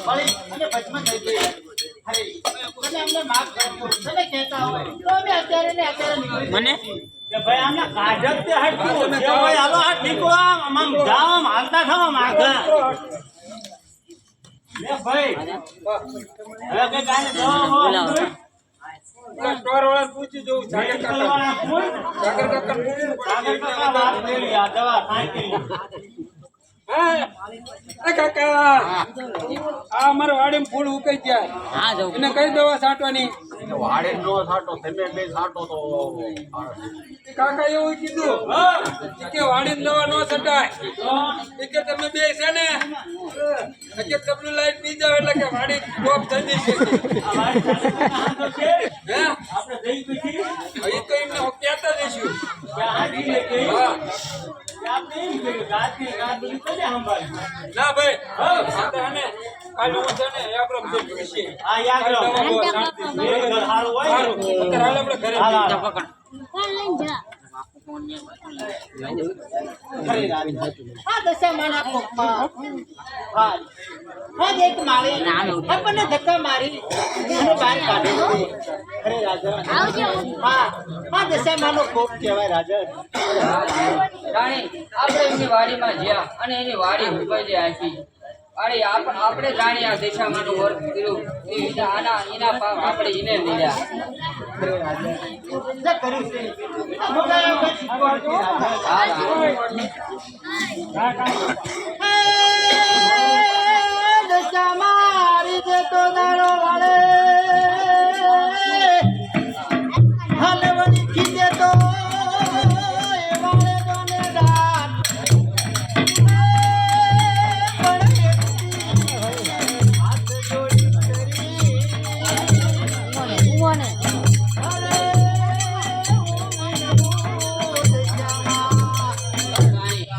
બળી અને ભસ્મ થઈ ગઈ અરે તમે અમને માફ કરજો તમે કહેતા હોય તો અમે અત્યારે ને અત્યારે નીકળી જઈએ.
કે ભાઈ આના કાઢત તે હટતું જે હોય હાલો હાથ નીકળો આમ જાઓ આમ હાલતા થવા માગા લે ભાઈ હવે કે કાને દવા હોય
સ્ટોર વાળા પૂછી જોઉં જાગર કાકા જાગર કાકા એ કાકા આ અમારા વાડીમાં ફૂલ ઉકાઈ ગયા એને કઈ દવા છાંટવાની કાકા એવું કીધું કે વાડીમાં દવા ન છટાય કે તમે બે છે ને કે તબલું લાઈટ પી જાવ એટલે કે વાડી ટોપ થઈ જશે હે
આપણે જઈ પછી
એ તો એમને કહેતા જઈશું
આપણે એમ કર્યું ગાતી ગાતી કોને સંભાળી
ના ભાઈ અને કાલુ છે ને એ આપણે બધું પૂછીએ
આ યાદ રાખો હારું હોય ને.
અત્યારે હાલ આપણે ઘરે
હાલ, હાલ.
આ દશામાના કોપમાં હા એક માળી આપણને ધક્કા મારી અને બહાર કાઢ્યો છે. અરે રાજન હા દશામાનો કોપ કહેવાય રાજન
રાણી આપણે એમની વાડીમાં ગયા અને એની વાડી ઉપાડી આપી અરે આપણે જાણી આ દિશામાંનું વર્ક કર્યું એ આના એના પાપ આપણે એને મળ્યા
જે કર્યું છે મોટા લોકો શીખવાડજો.
હા રાણી.
દશા મારી દેતો દાડો વાળે હલવણી ખીચે તો એ વાળે બને દાન હાથ જોડી કરી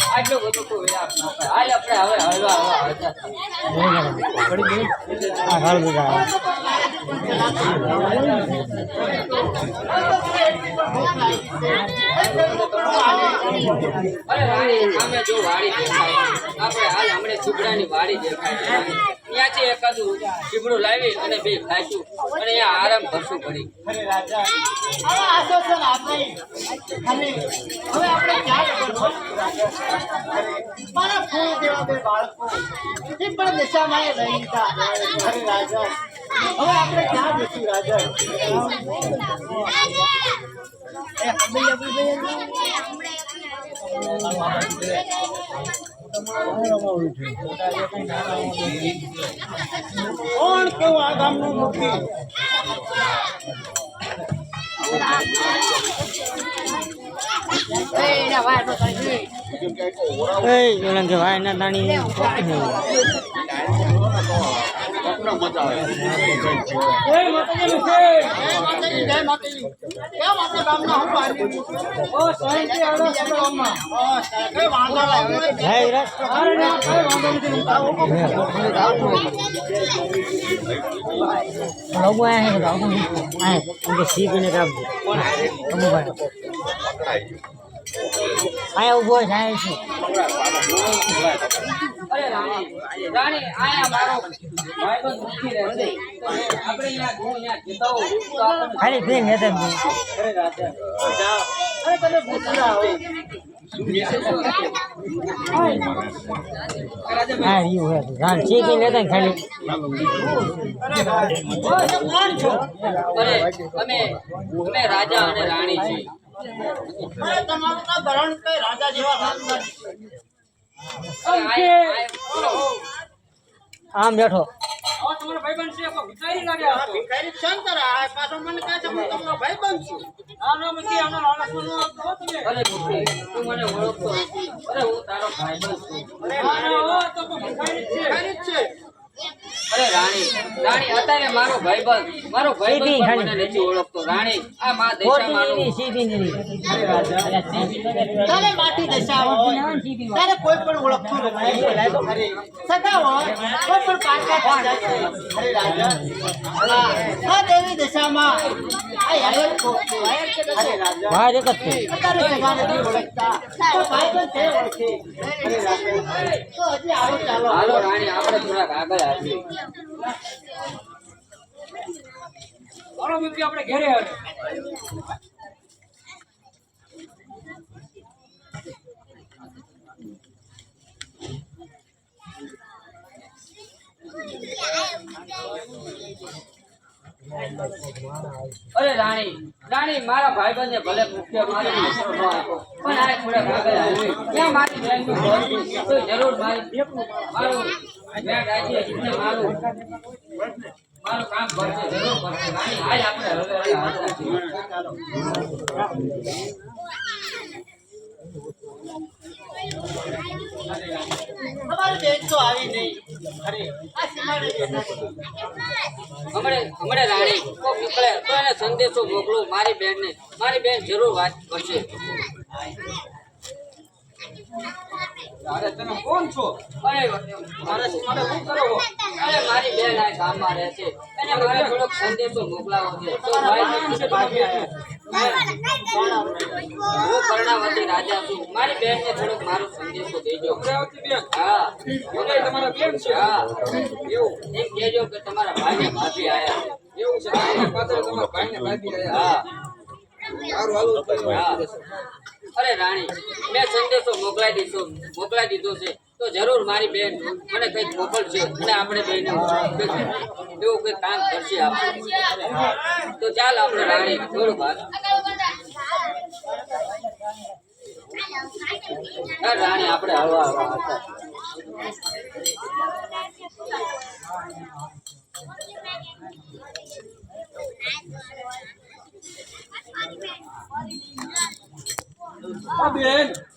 આટલું બધું કોઈ વિલાપ ન કરે. હાલ આપણે હવે હળવા હળતા અરે રાણી સામે જો વાડી દેખાય આપણે હાલ હમણે ચીબડાની વાડી દેખાય ત્યાંથી એકાદું ચીબડું લાવી અને બે ખાઈશું અને અહીંયા આરામ કરશું પડી
અરે રાજા હવે આશ્વાસન આપી અને હવે આપણે ક્યાં કરવું મારા ફૂલ જેવા બે બાળકો એ પણ દશામાં એ રહી હતા અરે રાજા હવે આપણે ક્યાં જઈશું રાજા કોણ કેવું આ ગામનું મુખી
જય માતાજી
જય માતાજી. કેમ આપણા ગામના હું બહાર
ઓ સાહેબ આવો ગામમાં
કઈ વાંધો નહીં.
અરે ના કઈ વાંધો નથી
અરે રાણી આયા મારો ભાઈબંધ ઊઠી રહે છે તો આપણે અહીંયા હું અહીંયા જતા હોઉં તો આપણને
ખાલી બે મેદન
અરે રાજા
અરે તમે પૂછતા હો.
હા ઈ હોય રાણ ચીકી લેતા ખાલી
કોણ છો?
અરે અમે રાજા અને રાણી છીએ
અરે તમારું તો ભરણ કઈ રાજા જેવા થતું નથી.
આમ બેઠો
આવો તમારો ભાઈબંધ છે કોઈ ભિખારી લાગ્યા
આ
હતો
ભિખારી શંકર આ પાછો મને કહે છે હું તમારો ભાઈબંધ છું.
આ નામ કે આનો લાલસનો નો આપતો તમે
અરે ભૂખી, તું મને ઓળખતો નથી અરે હું તારો ભાઈબંધ છું
આ તો કોઈ ભિખારી જ છે
ભિખારી જ છે.
અરે રાણી અત્યારે મારો ભાઈબંધ પણ મને નથી ઓળખતો રાણી આ માં દેશામાંનું
તારે માટી દશા હોય તારે કોઈ પણ ઓળખતું નથી. બોલાય તો ખરી. સગા હોય કોઈ પણ પાછા થઈ જાય છે. અરે રાજા આ દેવી દશામાં આ યાર કો વાયર કે અરે રાજા
બહાર એક જ છે
અત્યારે સગા નથી ઓળખતા તો ભાઈ પણ છે ઓળખે. અરે રાજા તો હજી આવો ચાલો
હાલો રાણી આપણે થોડાક આગળ આવીએ
ચાલો મિત્ર આપણે ઘરે આવે
અરે રાણી મારા ભાઈબંધને ભલે મુખ્ય મારો દીકરો ન આપો પણ આ થોડાક આગળ આવી ત્યાં મારી બહેનનું ઘર છે તો જરૂર મારું બેન આજે એટલે મારું કામ કરશે જરૂર કરશે રાણી હાલ આપણે હવે હાજર છીએ
અમારી બેન તો આવી નહીં. અરે આ સીમાડે બેઠા છે.
હમણે રાણી કોક નીકળે તો એને સંદેશો મોકલો મારી બેન જરૂર વાત કરશે
અરે તમે કોણ છો
અરે મારે શું કરો છો? અરે મારી બેન આ ગામમાં રહે છે એને મારે થોડોક સંદેશો મોકલાવો છે તો ભાઈ હું કર્ણાવતી રાજા છું મારી બેનને થોડોક મારો સંદેશો દેજો
અમરાવતી બેન
હા
મને તમારા બેન છે
હા
એવું
એમ કહેજો કે તમારા ભાઈને ભાભી આયા છે
એવું છે ભાઈને પાછળ તમારા ભાઈને ભાભી રહ્યા
હા
સારું હાલો તો
હા. અરે રાણી મેં સંદેશો મોકલાઈ દીધો છે તો જરૂર મારી બેન મને કંઈક મોકલશે અને આપણે બેને એવું કંઈક કામ કરશે આપણે તો ચાલ આપણે રાણી થોડું ભાગ રાણી આપણે હવા
બેન